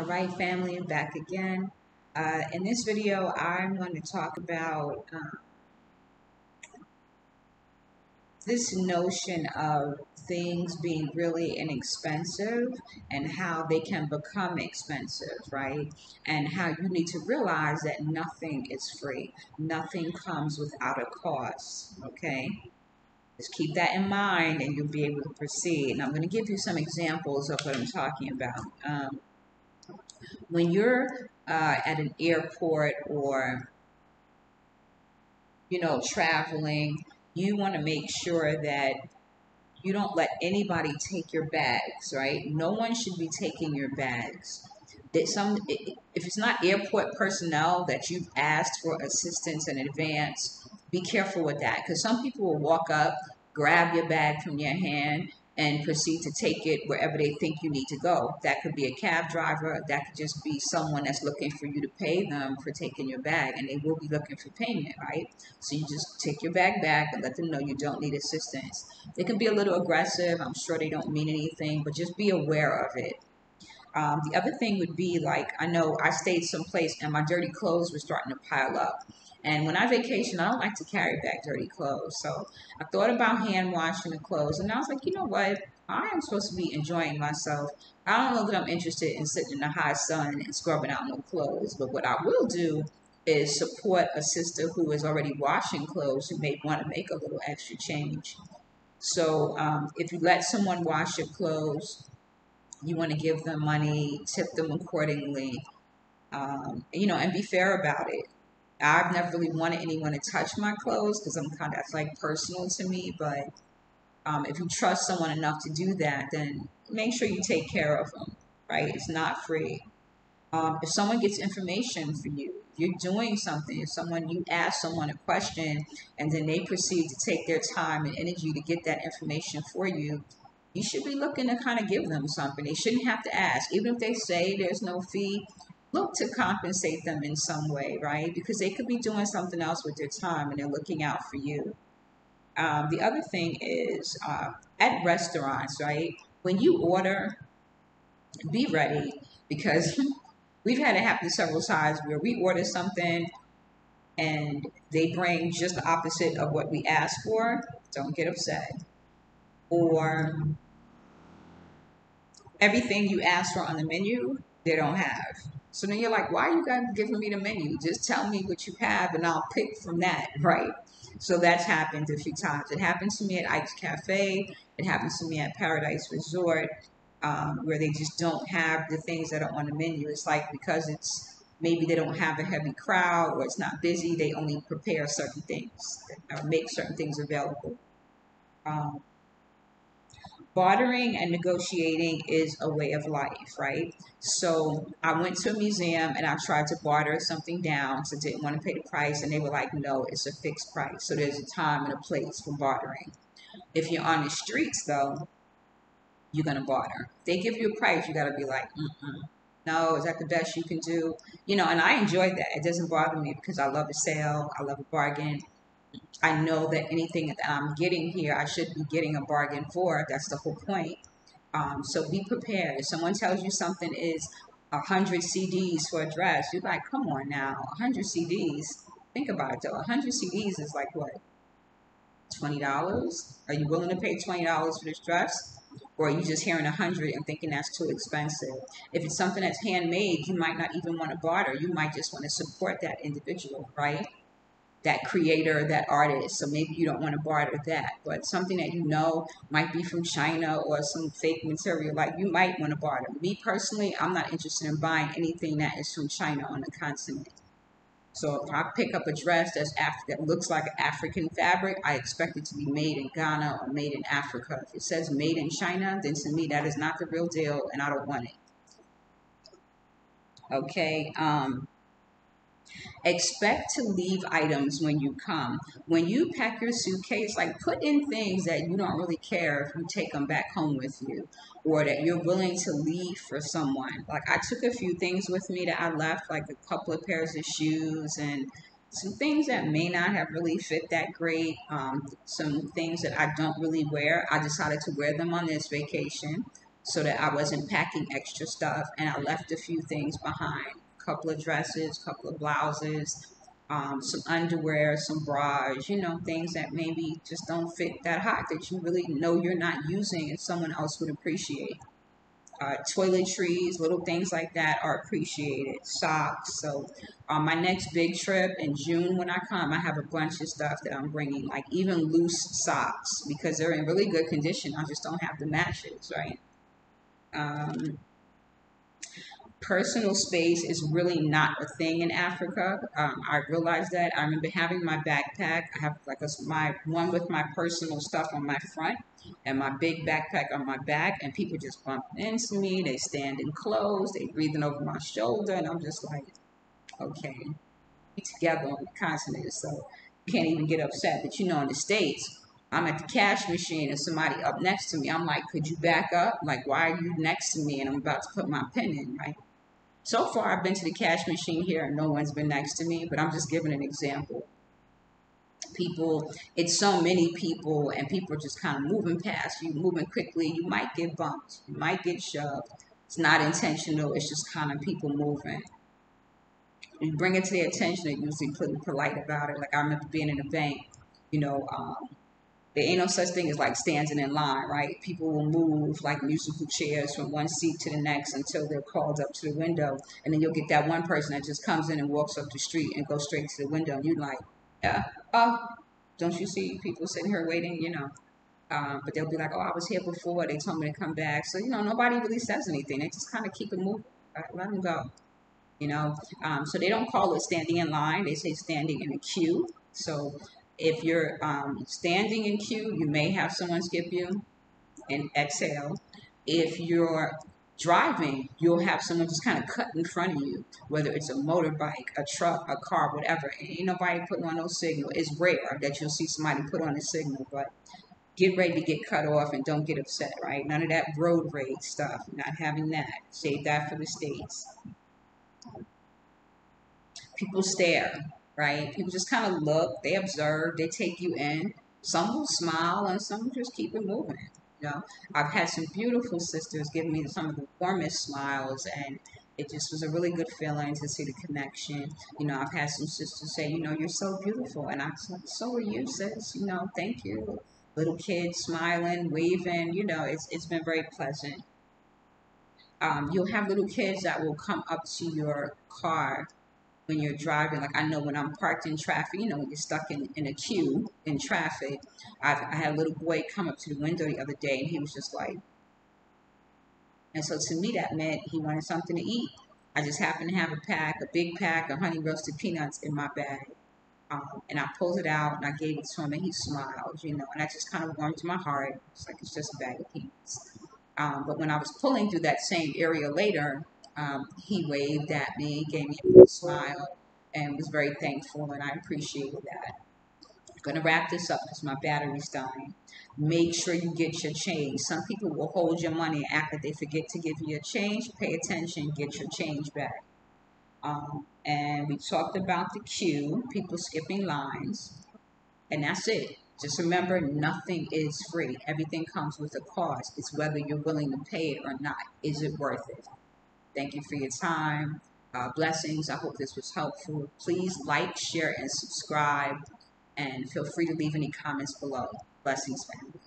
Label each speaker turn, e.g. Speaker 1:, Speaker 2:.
Speaker 1: All right, family, back again. In this video, I'm going to talk about this notion of things being really inexpensive and how they can become expensive, right? And how you need to realize that nothing is free. Nothing comes without a cost, okay? Just keep that in mind and you'll be able to proceed. And I'm going to give you some examples of what I'm talking about. When you're at an airport or traveling, you want to make sure that you don't let anybody take your bags, right? No one should be taking your bags. If it's not airport personnel that you've asked for assistance in advance, be careful with that, because some people will walk up, grab your bag from your hand, and proceed to take it wherever they think you need to go. That could be a cab driver. That could just be someone that's looking for you to pay them for taking your bag, and they will be looking for payment, right? So you just take your bag back and let them know you don't need assistance. They can be a little aggressive. I'm sure they don't mean anything, but just be aware of it. The other thing would be, like, I know I stayed someplace and my dirty clothes were starting to pile up. And when I vacation, I don't like to carry back dirty clothes. So I thought about hand washing the clothes. And I was like, you know what? I am supposed to be enjoying myself. I don't know that I'm interested in sitting in the high sun and scrubbing out no clothes. But what I will do is support a sister who is already washing clothes who may want to make a little extra change. So if you let someone wash your clothes, you want to give them money, tip them accordingly, and be fair about it. I've never really wanted anyone to touch my clothes because that's like personal to me. But if you trust someone enough to do that, then make sure you take care of them, right? It's not free. If someone gets information for you, if you're doing something, you ask someone a question and then they proceed to take their time and energy to get that information for you, you should be looking to kind of give them something. They shouldn't have to ask. Even if they say there's no fee, look to compensate them in some way, right? Because they could be doing something else with their time and they're looking out for you. The other thing is at restaurants, right? When you order, be ready, because we've had it happen several times where we order something and they bring just the opposite of what we asked for. Don't get upset. Or everything you asked for on the menu, they don't have. So then you're like, why are you guys giving me the menu? Just tell me what you have and I'll pick from that, right? So that's happened a few times. It happened to me at Ike's Cafe. It happens to me at Paradise Resort, where they just don't have the things that are on the menu. It's like because maybe they don't have a heavy crowd or it's not busy, they only prepare certain things or make certain things available. Um, Bartering and negotiating is a way of life, right? So I went to a museum and I tried to barter something down because I didn't want to pay the price, and they were like, no, it's a fixed price. So there's a time and a place for bartering. If you're on the streets, though, you're going to barter. If they give you a price, you got to be like, no, is that the best you can do? And I enjoy that. It doesn't bother me because I love a sale. I love a bargain. I know that anything that I'm getting here, I should be getting a bargain for. That's the whole point. So be prepared. If someone tells you something is 100 CDs for a dress, you're like, come on now, 100 CDs. Think about it though. 100 CDs is like what? $20? Are you willing to pay $20 for this dress? Or are you just hearing 100 and thinking that's too expensive? If it's something that's handmade, you might not even want to barter. You might just want to support that individual, right? That creator, that artist. So maybe you don't want to barter that, but something that might be from China or some fake material, like you might want to barter. Me personally, I'm not interested in buying anything that is from China on the continent. So if I pick up a dress that looks like African fabric, I expect it to be made in Ghana or made in Africa. If it says made in China, then to me that is not the real deal and I don't want it. Okay. Expect to leave items when you come. When you pack your suitcase, like put in things that you don't really care if you take them back home with you, or that you're willing to leave for someone. Like I took a few things with me that I left, like a couple of pairs of shoes and some things that may not have really fit that great. Some things that I don't really wear. I decided to wear them on this vacation. so that I wasn't packing extra stuff, and I left a few things behind. A couple of dresses, a couple of blouses, some underwear, some bras, things that maybe just don't fit that hot that you really know you're not using and someone else would appreciate. Toiletries, little things like that are appreciated. Socks. So, my next big trip in June when I come, I have a bunch of stuff that I'm bringing, like even loose socks because they're in really good condition. I just don't have the matches, right? Um, Personal space is really not a thing in Africa. I realized that. I remember having my backpack. I have like my one with my personal stuff on my front and my big backpack on my back, and people just bump into me. They stand in close. They breathing over my shoulder, and I'm just like, okay, we together on the continent, so you can't even get upset. But in the States, I'm at the cash machine and somebody up next to me. I'm like, could you back up? Like, why are you next to me? And I'm about to put my pen in, right? So far, I've been to the cash machine here and no one's been next to me, but I'm just giving an example. People, it's so many people, and people are just kind of moving past you, moving quickly. You might get bumped, you might get shoved. It's not intentional, it's just kind of people moving. You bring it to their attention, they're usually pretty polite about it. Like I remember being in a bank, you know, there ain't no such thing as like standing in line, right? People will move like musical chairs from one seat to the next until they're called up to the window. And then you'll get that one person that just comes in and walks up the street and goes straight to the window. And you're like, yeah, oh, don't you see people sitting here waiting? But they'll be like, oh, I was here before. They told me to come back. So, nobody really says anything. They just kind of keep it moving. Let them go, you know. So they don't call it standing in line. They say standing in a queue. So if you're standing in queue, you may have someone skip you and exhale. If you're driving, you'll have someone just kind of cut in front of you, whether it's a motorbike, a truck, a car, whatever. Ain't nobody putting on no signal. It's rare that you'll see somebody put on a signal, but get ready to get cut off and don't get upset, right? None of that road rage stuff. Not having that. Save that for the States. People stare, right? People just kind of look, they observe, they take you in. Some will smile and some will just keep it moving. I've had some beautiful sisters give me some of the warmest smiles, and it just was a really good feeling to see the connection. I've had some sisters say, you're so beautiful, and I said, so are you, sis. Thank you. Little kids smiling, waving. It's been very pleasant. You'll have little kids that will come up to your car when you're driving. Like I know when I'm parked in traffic, when you're stuck in a queue in traffic. I had a little boy come up to the window the other day and he was just like, and so to me that meant he wanted something to eat. I just happened to have a big pack of honey roasted peanuts in my bag. And I pulled it out and I gave it to him and he smiled, and that just kind of warmed my heart. It's like it's just a bag of peanuts. But when I was pulling through that same area later, he waved at me, gave me a smile, and was very thankful, and I appreciated that. I'm going to wrap this up because my battery's dying. Make sure you get your change. Some people will hold your money and act like they forget to give you your change. Pay attention, get your change back. And we talked about the queue, people skipping lines, and that's it. Just remember, nothing is free. Everything comes with a cost. It's whether you're willing to pay it or not. Is it worth it? Thank you for your time. Blessings. I hope this was helpful. Please like, share, and subscribe. And feel free to leave any comments below. Blessings, family.